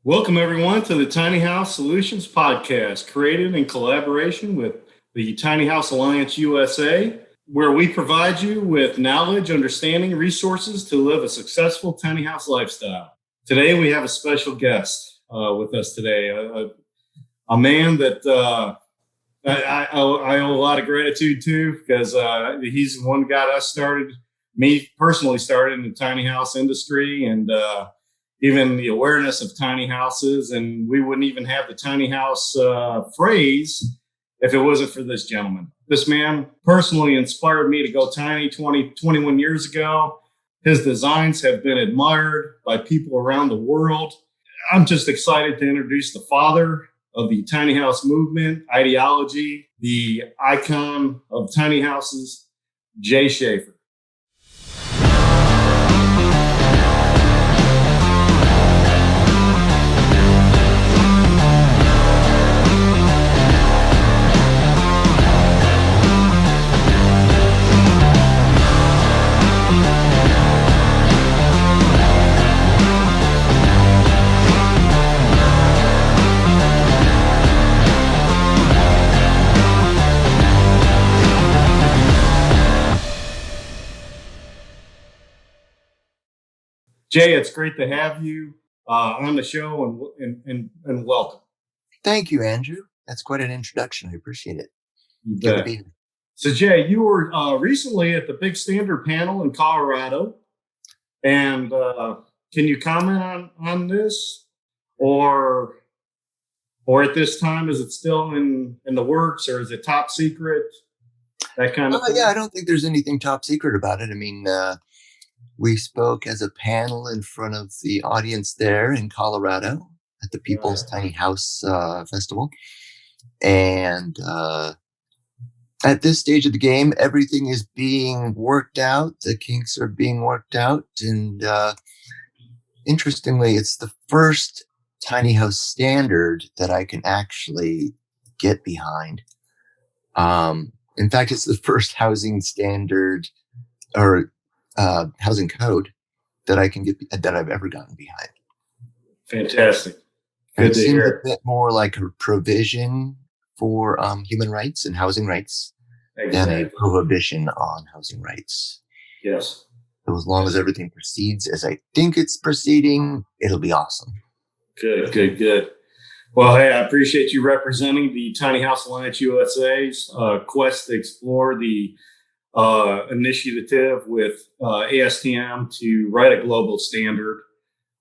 Welcome, everyone, to the Tiny House Solutions Podcast, created in collaboration with the Tiny House Alliance USA, where we provide you with knowledge, understanding, resources to live a successful tiny house lifestyle. Today, we have a special guest with us today, a man that I owe a lot of gratitude to because he's the one who got us started, me personally started in the tiny house industry and even the awareness of tiny houses. And we wouldn't even have the tiny house phrase if it wasn't for this gentleman. This man personally inspired me to go tiny 21 years ago. His designs have been admired by people around the world. I'm just excited to introduce the father of the tiny house movement, ideology, the icon of tiny houses, Jay Shafer. Jay, it's great to have you on the show and welcome. Thank you, Andrew. That's quite an introduction. I appreciate it. Good to be here. So, Jay, you were recently at the Big Standard panel in Colorado, and can you comment on this, or at this time, is it still in the works, or is it top secret? That kind of thing? Yeah, I don't think there's anything top secret about it. I mean, we spoke as a panel in front of the audience there in Colorado at the People's Tiny House Festival. And at this stage of the game, everything is being worked out. The kinks are being worked out. And interestingly, it's the first tiny house standard that I can actually get behind. In fact, it's the first housing standard or housing code that I can get that I've ever gotten behind. Fantastic. Good it seems a bit more like a provision for human rights and housing rights than a prohibition on housing rights. Yes. So as long as everything proceeds as I think it's proceeding, it'll be awesome. Good. Well, hey, I appreciate you representing the Tiny House Alliance USA's quest to explore the initiative with ASTM to write a global standard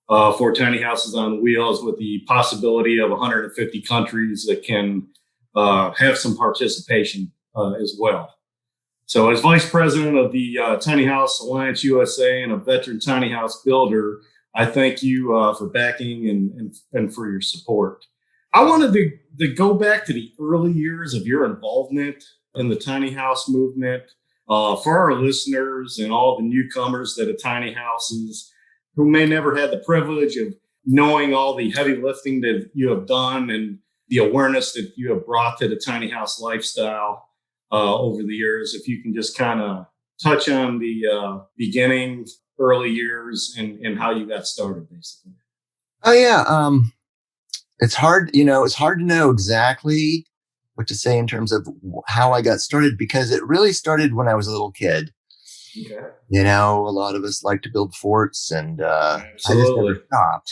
for tiny houses on wheels, with the possibility of 150 countries that can have some participation as well. So as vice president of the Tiny House Alliance USA and a veteran tiny house builder, I thank you for backing and for your support. I wanted to go back to the early years of your involvement in the tiny house movement. For our listeners and all the newcomers that are tiny houses who may never had the privilege of knowing all the heavy lifting that you have done and the awareness that you have brought to the tiny house lifestyle over the years, if you can just kind of touch on the beginning, early years and how you got started, basically. Oh, yeah. It's hard, it's hard to know exactly what to say in terms of how I got started, because it really started when I was a little kid. Okay. A lot of us like to build forts, and I just never stopped.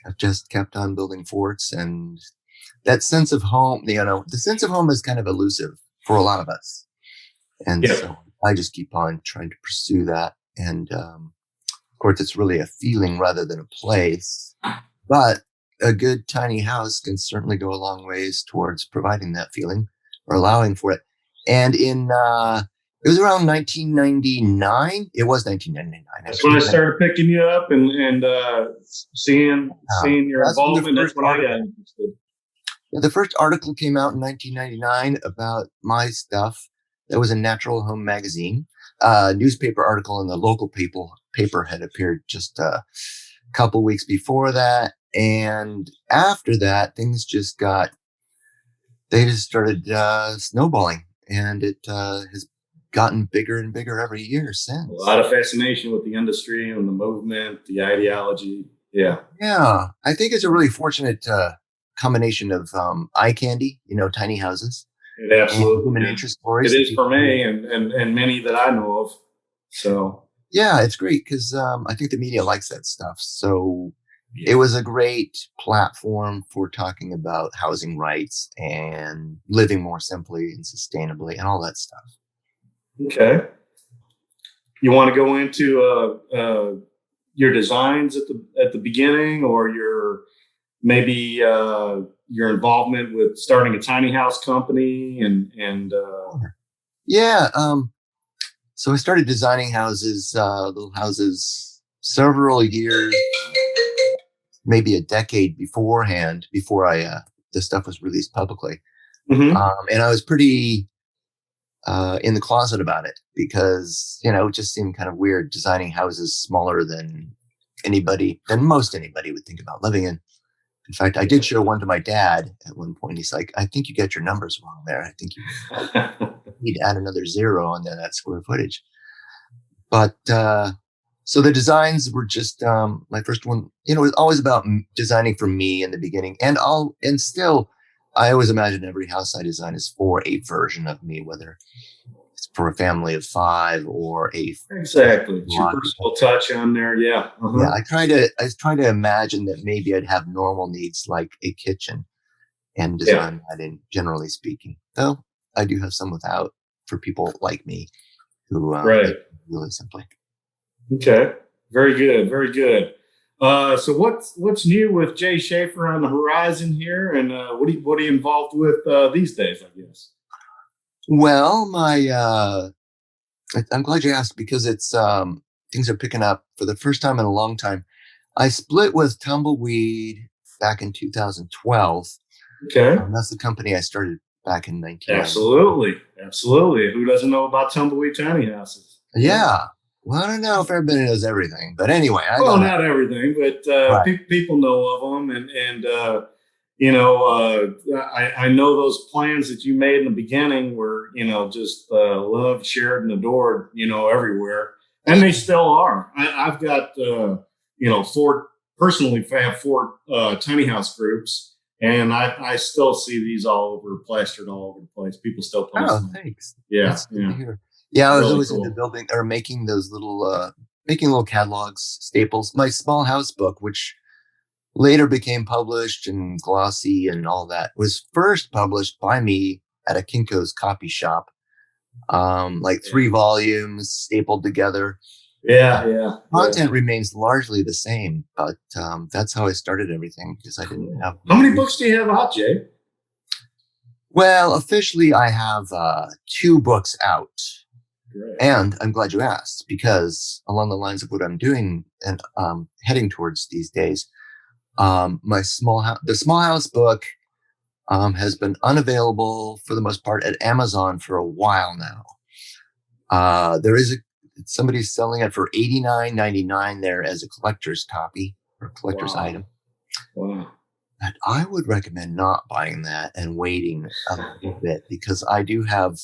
I've just kept on building forts, and that sense of home, the sense of home is kind of elusive for a lot of us. And so I just keep on trying to pursue that. And of course, it's really a feeling rather than a place. But a good tiny house can certainly go a long ways towards providing that feeling or allowing for it. And it was around 1999. It was 1999. That's when I started picking you up and seeing your involvement. That's when I got interested. Yeah, the first article came out in 1999 about my stuff. That was a Natural Home magazine. Newspaper article in the local paper had appeared just a couple weeks before that. And after that, things just started snowballing, and it has gotten bigger and bigger every year since. A lot of fascination with the industry and the movement, the ideology. Yeah. Yeah, I think it's a really fortunate combination of eye candy, tiny houses, It and absolutely human is. interest It stories that is people for read. me and many that I know of. So, Yeah, it's great because I think the media likes that stuff. So it yeah. was a great platform for talking about housing rights and living more simply and sustainably and all that stuff. Okay. You want to go into your designs at the beginning, or maybe your involvement with starting a tiny house company and Sure. Yeah. So I started designing houses, little houses, several years, maybe a decade beforehand, before this stuff was released publicly. Mhm. And I was pretty in the closet about it because, it just seemed kind of weird designing houses smaller than most anybody would think about living in. In fact, I did show one to my dad at one point. He's like, I think you get your numbers wrong there. I think you need to add another zero on that square footage. But so the designs were just my first one. It was always about designing for me in the beginning, and still, I always imagine every house I design is for a version of me, whether it's for a family of five or a Exactly. It's your lot of people. personal touch on there. Yeah. Yeah, Uh-huh. I try to imagine that maybe I'd have normal needs like a kitchen and Yeah. design that in, generally speaking. Though I do have some without for people like me who Right. live really simply. Okay. Very good. Very good. So what's new with Jay Shafer on the horizon here, and what are you involved with these days? I guess. Well, I'm glad you asked because it's things are picking up for the first time in a long time. I split with Tumbleweed back in 2012. Okay. That's the company I started back in 1990. Absolutely. Absolutely. Who doesn't know about tumbleweed tiny houses? Yeah. Yeah. Well, I don't know if everybody knows everything, but anyway, I Well, got that not everything, but right. people know of them, and I know those plans that you made in the beginning were just loved, shared, and adored everywhere, and they still are. I've got four personally. I have four tiny house groups, and I still see these all over plastered all over the place. People still post Oh, them. thanks. Yeah, That's good to yeah, hear. Yeah, I was really always into cool. building or making those making little catalogs, staples. My small house book, which later became published and glossy and all that, was first published by me at a Kinko's copy shop. Like 3 volumes stapled together. Yeah, yeah, yeah. Content remains largely the same, but that's how I started everything because I didn't Cool. have How many many resources. books do you have out, Jay? Well, officially, I have 2 books out. Great. And I'm glad you asked because along the lines of what I'm doing and heading towards these days, the small house book has been unavailable for the most part at Amazon for a while now. There is somebody's selling it for $89.99 there as a collector's copy or collector's Wow. item. Wow. But I would recommend not buying that and waiting a little bit because I do have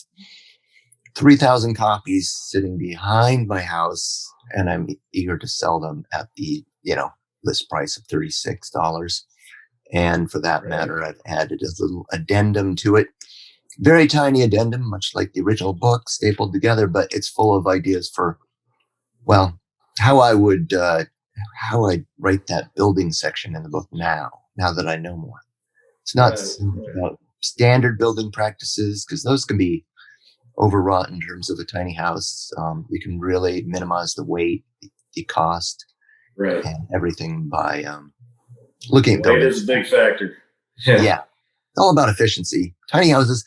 3,000 copies sitting behind my house, and I'm eager to sell them at the list price of $36. And for that Right. matter, I've added a little addendum to it, very tiny addendum, much like the original book, stapled together, but it's full of ideas for well how I would how I write that building section in the book now that I know more. It's not Right. so much Right. about standard building practices because those can be overwrought in terms of a tiny house. You can really minimize the weight, the cost, Right. and everything by looking at Weight building. is a big factor. Yeah. Yeah, it's all about efficiency. Tiny houses,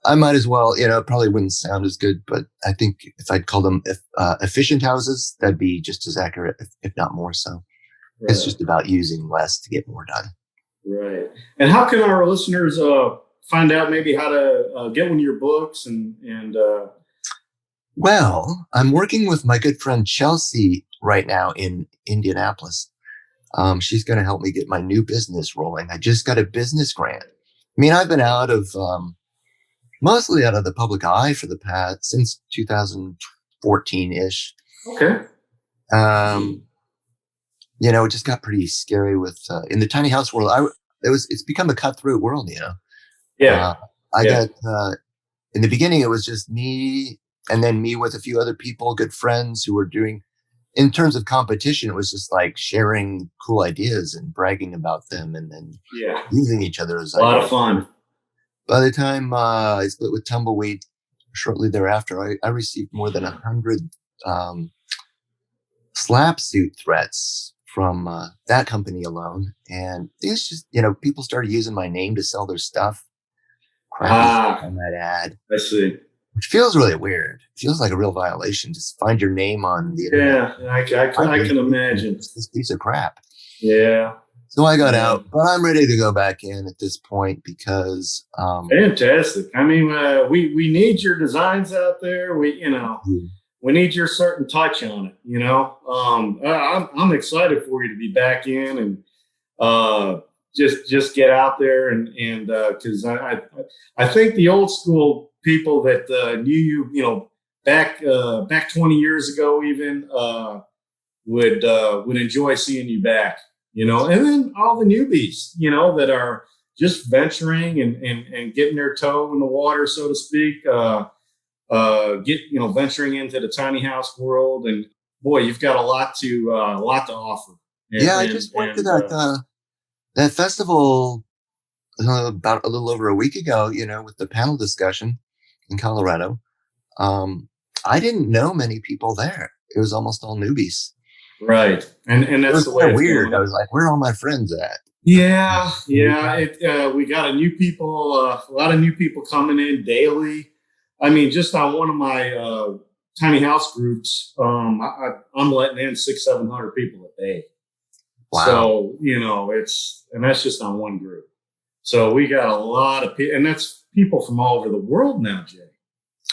I might as well, it probably wouldn't sound as good, but I think if I'd call them efficient houses, that'd be just as accurate, if not more so. It's Right. just about using less to get more done. Right. And how can our listeners find out maybe how to get one of your books and Well, I'm working with my good friend Chelsea right now in Indianapolis. She's going to help me get my new business rolling. I just got a business grant. I mean, I've been mostly out of the public eye for the past since 2014 ish. okay. Um, it just got pretty scary with in the tiny house world. It's become a cutthroat world. Yeah. I Yeah. got in the beginning it was just me, and then me with a few other people, good friends who were doing. In terms of competition, it was just like sharing cool ideas and bragging about them, and then Yeah. using each other's A lot ideas. of fun. By the time I split with Tumbleweed, shortly thereafter, I received more than 100 um, slap suit threats from that company alone. And it's just, people started using my name to sell their stuff. Crappy stuff, I might add. I see. Which feels really weird. It feels like a real violation. Just find your name on the internet. Yeah, I can imagine. It's this piece of crap. Yeah. So I got out, but I'm ready to go back in at this point because fantastic. I mean, we need your designs out there. We need your certain touch on it. I'm excited for you to be back in and just get out there and because I think the old school people that knew you back 20 years ago even would enjoy seeing you back, and then all the newbies, that are just venturing and getting their toe in the water, so to speak, venturing into the tiny house world. And boy, you've got a lot to offer. I just went to that festival about a little over a week ago, with the panel discussion in Colorado. I didn't know many people there. It was almost all newbies. Right. And that's the way it's weird. going. I was like, where are all my friends at? Yeah. We got a lot of new people coming in daily. I mean, just on one of my tiny house groups, I'm letting in 600-700 people a day. Wow. So, and that's just on one group. So we got a lot of people, and that's people from all over the world now, Jay.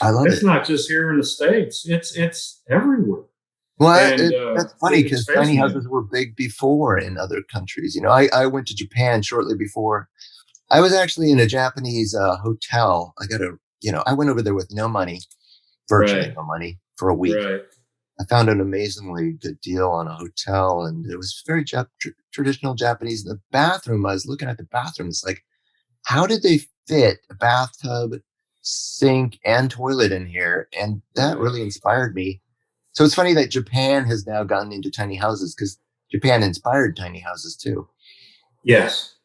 I love it. It's not just here in the States. It's everywhere. Well, that's funny because tiny houses were big before in other countries. I went to Japan shortly before. I was actually in a Japanese hotel. I went over there with no money, virtually no money, for a week. Right. I found an amazingly good deal on a hotel, and it was very traditional Japanese. The bathroom, I was looking at the bathroom. It's like, how did they fit a bathtub, sink, and toilet in here? And that really inspired me. So it's funny that Japan has now gotten into tiny houses because Japan inspired tiny houses too. Yes.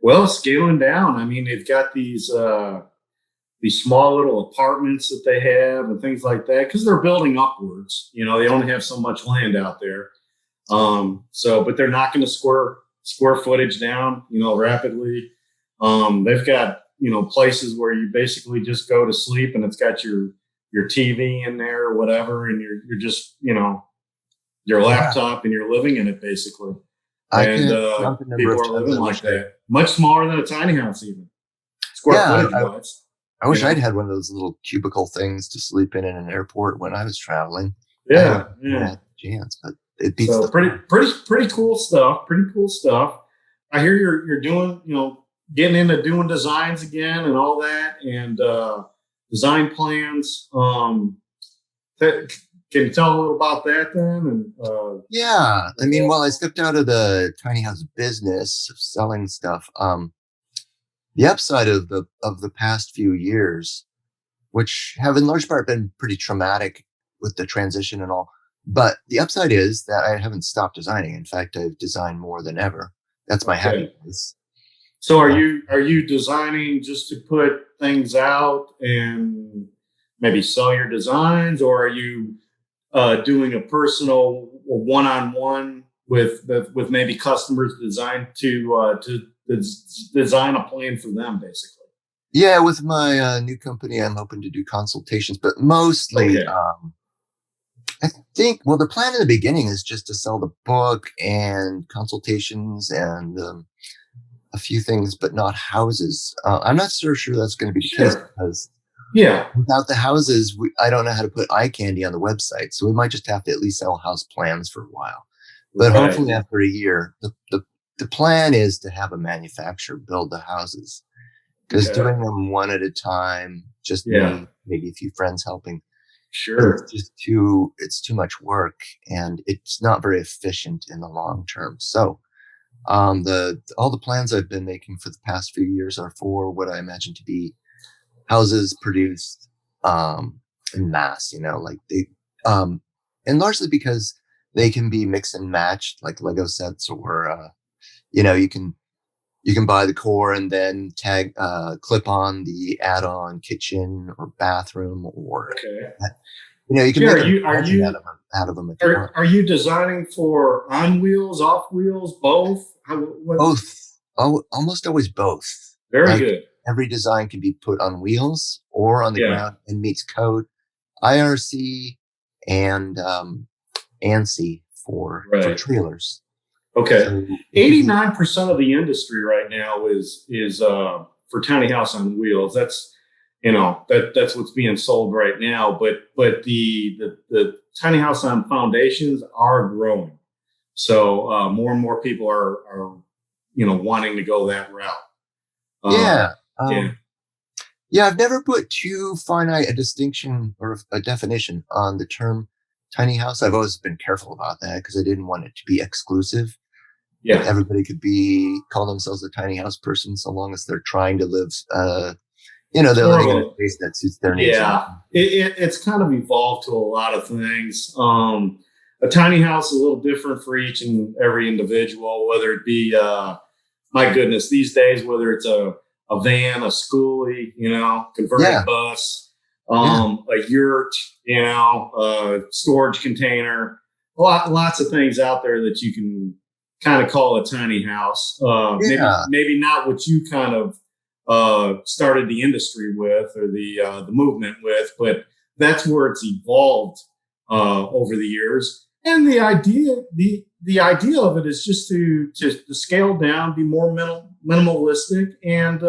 Well, scaling down. I mean, they've got these small little apartments that they have and things like that because they're building upwards. They only have so much land out there. But they're knocking the square footage down, rapidly. They've got, places where you basically just go to sleep and it's got your TV in there or whatever. And you're just, your laptop and you're living in it basically. People are living like that. Much smaller than a tiny house even. Square footage wise. I wish I'd had one of those little cubicle things to sleep in an airport when I was traveling. Yeah. Chance, but it beats pretty cool stuff. Pretty cool stuff. I hear you're doing, getting into doing designs again and all that, and design plans. Can you tell a little about that then? And I stepped out of the tiny house business of selling stuff. The upside of the past few years, which have in large part been pretty traumatic with the transition and all, but the upside is that I haven't stopped designing. In fact, I've designed more than ever. That's my happy place. So are you designing just to put things out and maybe sell your designs, or are you doing a personal one-on-one with maybe customers designed to design a plan for them, basically? Yeah, with my new company, I'm hoping to do consultations, but mostly, I think, the plan in the beginning is just to sell the book and consultations and a few things, but not houses. I'm not so sure that's going to be the case because without the houses, I don't know how to put eye candy on the website. So we might just have to at least sell house plans for a while. But hopefully after a year, the plan is to have a manufacturer build the houses, because doing them one at a time, just me, maybe a few friends helping, but Sure. it's too much work, and it's not very efficient in the long term. So all the plans I've been making for the past few years are for what I imagine to be houses produced in mass, like they and largely because they can be mix and matched like Lego sets, or you can buy the core and then clip on the add-on kitchen or bathroom, or Okay. you can Yeah. make a mansion out of them if you want. Are you designing for on wheels, off wheels, both? Both. Oh, almost always both. Very Like good. every design can be put on wheels or on the Yeah. ground and meets code, IRC and ANSI for Right. trailers. Okay. So it could be 89% of the industry right now is for tiny house on wheels. That's what's being sold right now. But the tiny house on foundations are growing. So more and more people are wanting to go that route. yeah. Yeah. Yeah, I've never put too finite a distinction or a definition on the term tiny house. I've always been careful about that because I didn't want it to be exclusive. That Yeah. everybody could call themselves a tiny house person so long as they're trying to live, they're living in a space that suits their needs. Yeah, it's kind of evolved to a lot of things. A tiny house is a little different for each and every individual, whether it be, my goodness, these days, whether it's a van, a schoolie, converted bus, a yurt, a storage container, lots of things out there that you can kind of call a tiny house. Maybe not what you kind of started the industry with, or the movement with, but that's where it's evolved over the years. And the idea of it is just to scale down, be more minimalistic, and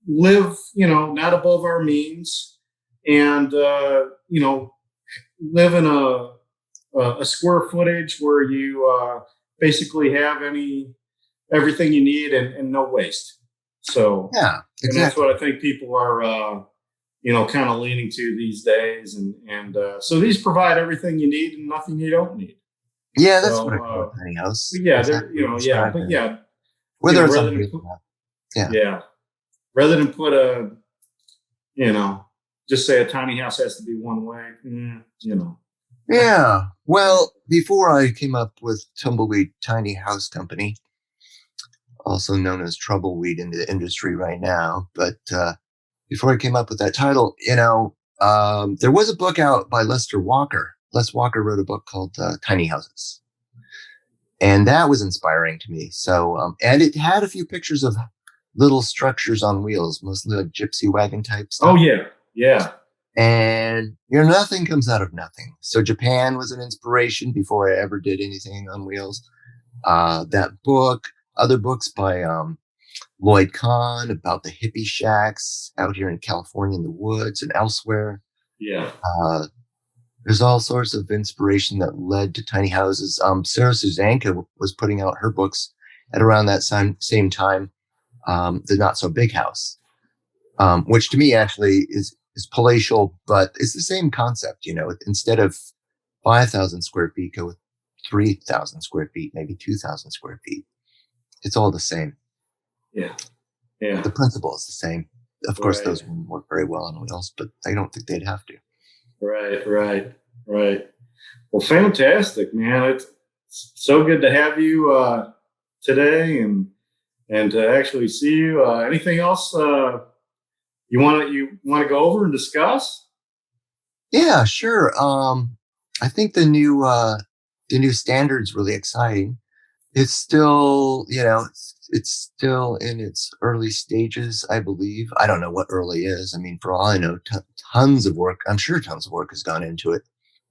live, not above our means, and live in a square footage where you basically have everything you need, and no waste. So Yeah, exactly. And that's what I think people are kind of leaning to these days, and so these provide everything you need and nothing you don't need. Yeah, that's what I call a tiny house. Yeah, exactly. but yeah, whether it's rather on than put, yeah, rather than put just say a tiny house has to be one way. Yeah. Well, before I came up with Tumbleweed Tiny House Company, also known as Troubleweed in the industry right now, but before I came up with that title, there was a book out by Lester Walker. Les Walker wrote a book called Tiny Houses. And that was inspiring to me. So, and it had a few pictures of little structures on wheels, mostly like gypsy wagon type stuff. Oh, yeah. Yeah. And, nothing comes out of nothing. So Japan was an inspiration before I ever did anything on wheels. That book, other books by Lloyd Kahn about the hippie shacks out here in California in the woods and elsewhere. Yeah. There's all sorts of inspiration that led to tiny houses. Sarah Suzanka was putting out her books at around that same time, The Not So Big House, which to me actually is palatial, but it's the same concept. Instead of 5,000 square feet, go with 3,000 square feet, maybe 2,000 square feet. It's all the same. Yeah. Yeah. The principle is the same. Of course, those wouldn't work very well on wheels, but I don't think they'd have to. Right. Well, fantastic, man. It's so good to have you today, and to actually see you. Anything else you want to go over and discuss? Yeah, sure. I think the new standard's really exciting. It's still, it's still in its early stages, I believe. I don't know what early is. I mean, for all I know, tons of work. I'm sure tons of work has gone into it.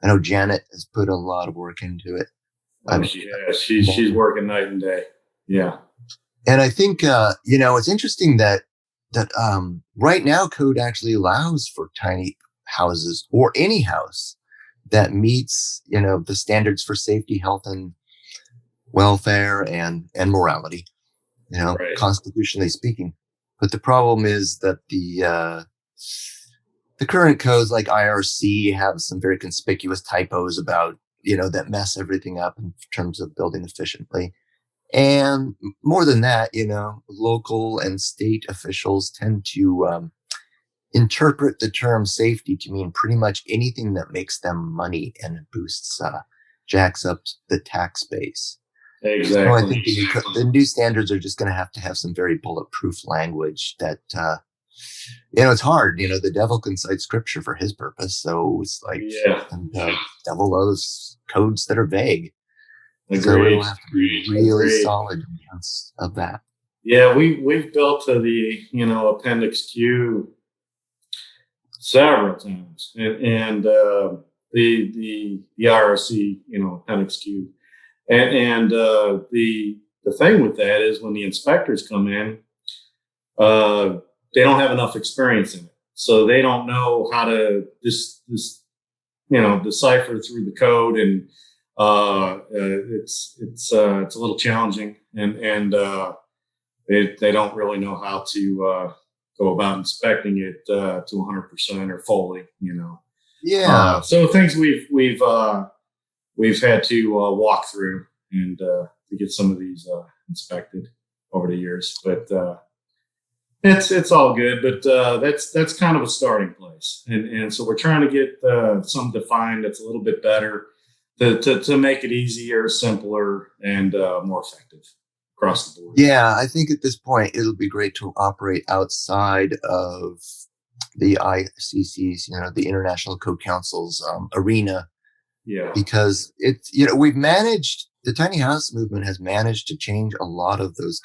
I know Janet has put a lot of work into it. Oh, she's working night and day. Yeah. And I think, it's interesting that right now code actually allows for tiny houses or any house that meets, the standards for safety, health, and welfare and morality, constitutionally speaking. But the problem is that the the current codes like IRC have some very conspicuous typos about, that mess everything up in terms of building efficiently. And more than that, local and state officials tend to interpret the term safety to mean pretty much anything that makes them money and jacks up the tax base. Exactly. So I think the new standards are just going to have some very bulletproof language that, it's hard. The devil can cite scripture for his purpose. So it's like, and the devil loves codes that are vague. Agreed. So it'll have to be really solid in terms of that. Yeah, we've built to the, Appendix Q several times, and the IRC, Appendix Q, and the thing with that is when the inspectors come in, they don't have enough experience in it, so they don't know how to decipher through the code, and it's a little challenging, and they don't really know how to go about inspecting it to 100% or fully, Yeah. So things we've had to walk through and to get some of these inspected over the years, but it's all good. But that's kind of a starting place, and so we're trying to get some defined that's a little bit better to make it easier, simpler, and more effective across the board. Yeah, I think at this point it'll be great to operate outside of the ICC's, the International Code Council's arena. Yeah, because it's the tiny house movement has managed to change a lot of those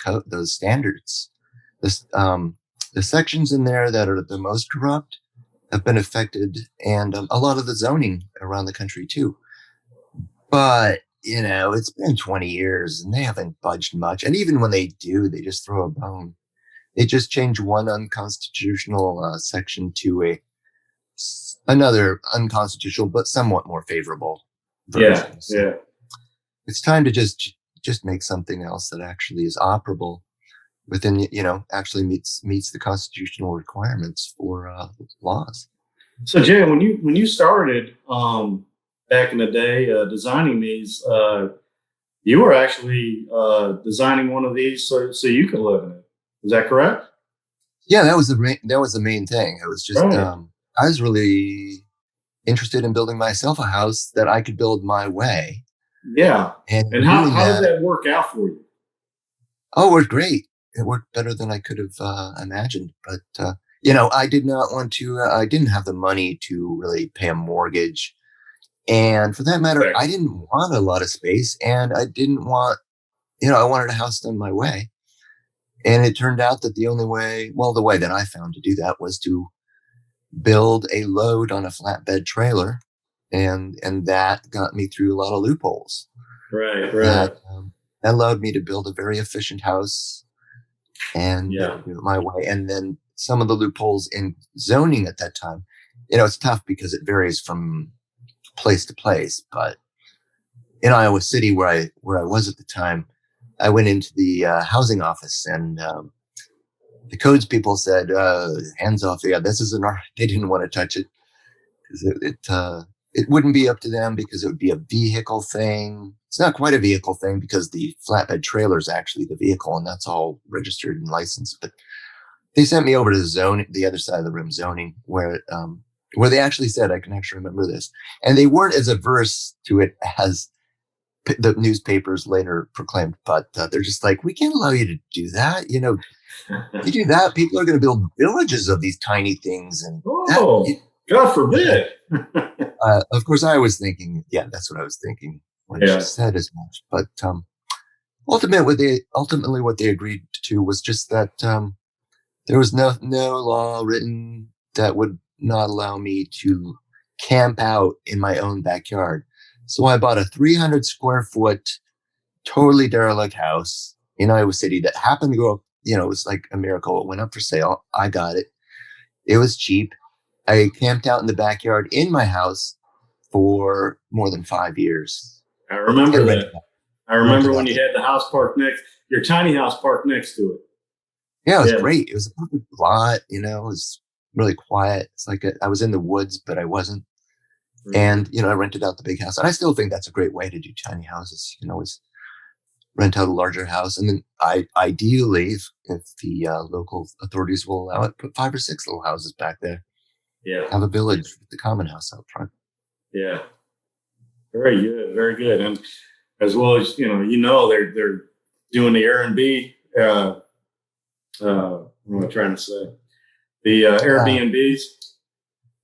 standards. The sections in there that are the most corrupt have been affected, and a lot of the zoning around the country too. But it's been 20 years and they haven't budged much. And even when they do, they just throw a bone. They just change one unconstitutional section to another unconstitutional, but somewhat more favorable version. Yeah, so it's time to just make something else that actually is operable within, actually meets the constitutional requirements for laws. So Jay, when you started back in the day designing these, you were actually designing one of these so you could live in it. Is that correct? Yeah, that was the main thing. It was just right. I was really interested in building myself a house that I could build my way. Yeah. And how did that work out for you? Oh, it worked great. It worked better than I could have imagined. But I did not want to. I didn't have the money to really pay a mortgage. And for that matter, I didn't want a lot of space, and I didn't want, I wanted a house done my way. And it turned out that the way that I found to do that was to build a load on a flatbed trailer. And that got me through a lot of loopholes. Right. That allowed me to build a very efficient house and do it my way. And then some of the loopholes in zoning at that time, it's tough because it varies from place to place, but in Iowa City, where I was at the time, I went into the housing office, and the codes people said, "Hands off!" Yeah, this isn't our. They didn't want to touch it because it wouldn't be up to them because it would be a vehicle thing. It's not quite a vehicle thing because the flatbed trailer is actually the vehicle, and that's all registered and licensed. But they sent me over to the other side of the room, zoning, where they actually said, I can actually remember this, and they weren't as averse to it as the newspapers later proclaimed, but they're just like, we can't allow you to do that. You do that, people are going to build villages of these tiny things, and God forbid. Of course, I was thinking, that's what I was thinking when she said as much. But ultimately, what they agreed to was just that there was no law written that would not allow me to camp out in my own backyard. So I bought a 300 square foot, totally derelict house in Iowa City that happened to go up. It was like a miracle. It went up for sale. I got it. It was cheap. I camped out in the backyard in my house for more than 5 years. I remember that. I remember when you had the house parked your tiny house parked next to it. Yeah, it was great. It was a perfect lot. It was really quiet. It's like I was in the woods, but I wasn't. Right. And, I rented out the big house. And I still think that's a great way to do tiny houses. You can always rent out a larger house. And then ideally, if the local authorities will allow it, put 5 or 6 little houses back there. Yeah. Have a village with the common house out front. Yeah. Very good. Very good. And as well as, they're doing the Airbnb, what am I trying to say? The AirBNBs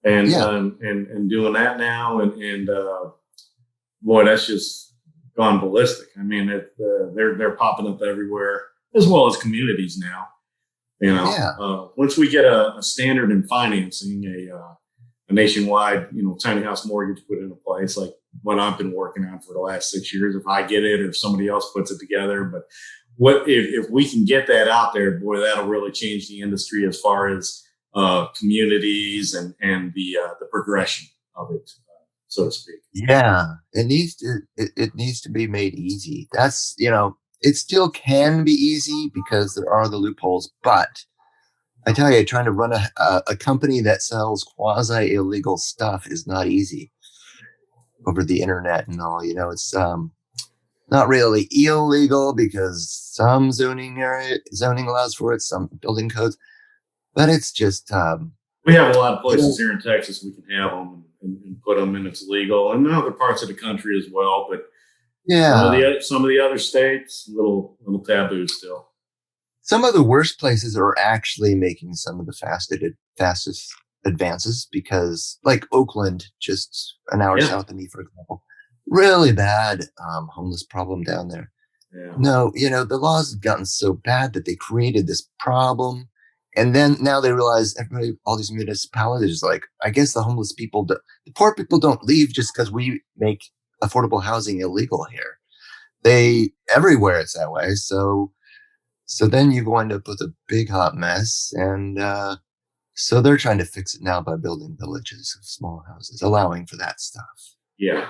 and doing that now. And boy, that's just gone ballistic. I mean, they're popping up everywhere, as well as communities now. Once we get a standard in financing, a nationwide, tiny house mortgage put into place, like what I've been working on for the last 6 years, if I get it or if somebody else puts it together. But what if we can get that out there, boy, that'll really change the industry as far as communities and the progression of it, so to speak. Yeah, it needs to be made easy. That's, it still can be easy because there are the loopholes, but I tell you, trying to run a company that sells quasi illegal stuff is not easy over the internet and all. It's not really illegal because some zoning allows for it, some building codes, but it's just we have a lot of places here in Texas we can have them and put them, and it's legal, and in other parts of the country as well. But some of the other states, little taboo still. Some of the worst places are actually making some of the fastest advances because, like Oakland, just an hour south of me, for example, really bad homeless problem down there. Yeah. No, the laws have gotten so bad that they created this problem. And then now they realize all these municipalities, like, I guess the homeless people, the poor people don't leave just because we make affordable housing illegal here. Everywhere it's that way. So then you wind up with a big hot mess. And so they're trying to fix it now by building villages of small houses, allowing for that stuff. Yeah.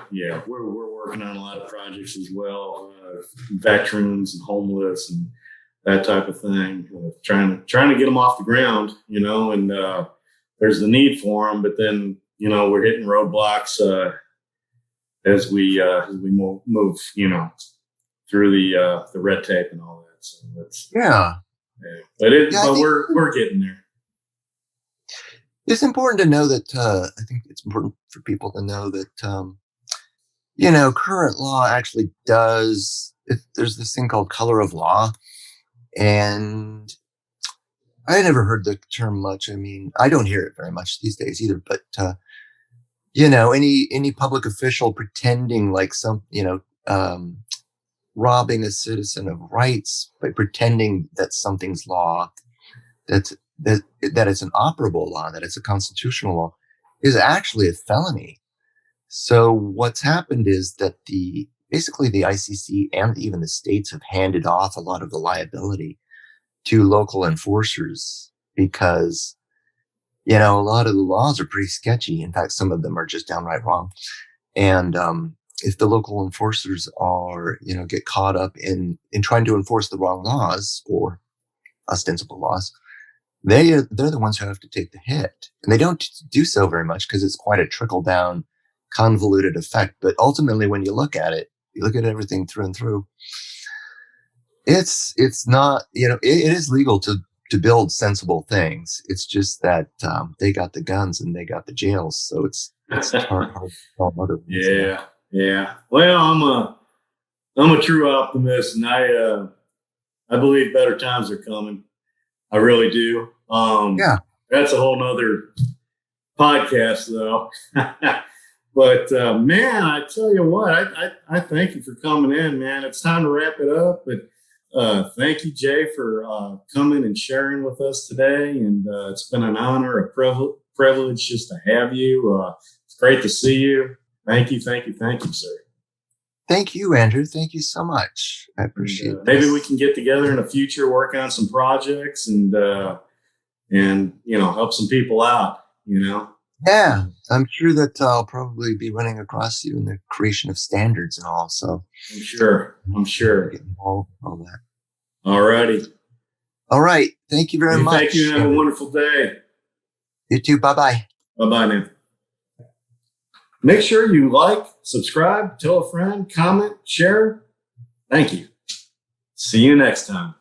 We're working on a lot of projects as well, veterans and homeless and that type of thing, trying to get them off the ground, and there's the need for them, but then, we're hitting roadblocks as we move, through the red tape and all that. So that's but we're getting there. It's important to know that I think it's important for people to know that current law actually does. There's this thing called color of law. And I never heard the term much. I mean, I don't hear it very much these days either. But any public official pretending like robbing a citizen of rights by pretending that something's law, that it's an operable law, that it's a constitutional law, is actually a felony. So what's happened is that basically the ICC and even the states have handed off a lot of the liability to local enforcers because, a lot of the laws are pretty sketchy. In fact, some of them are just downright wrong. And if the local enforcers are, get caught up in trying to enforce the wrong laws or ostensible laws, they're the ones who have to take the hit. And they don't do so very much because it's quite a trickle down, convoluted effect. But ultimately, when you look at it, you look at everything through and through. It's not, it is legal to build sensible things. It's just that they got the guns and they got the jails, so it's hard to tell otherwise. Yeah. Well, I'm a true optimist, and I believe better times are coming. I really do. That's a whole nother podcast, though. But man, I tell you what, I thank you for coming in, man. It's time to wrap it up, but thank you, Jay, for coming and sharing with us today. And it's been an honor, a privilege just to have you. It's great to see you. Thank you, sir. Thank you, Andrew. Thank you so much. I appreciate it. Maybe we can get together in the future, work on some projects, and help some people out. Yeah, I'm sure that I'll probably be running across you in the creation of standards and all. So I'm sure. Get involved in all that. All righty. All right. Thank you very much. Thank you. Have a wonderful day. You too. Bye-bye. Bye-bye now. Make sure you like, subscribe, tell a friend, comment, share. Thank you. See you next time.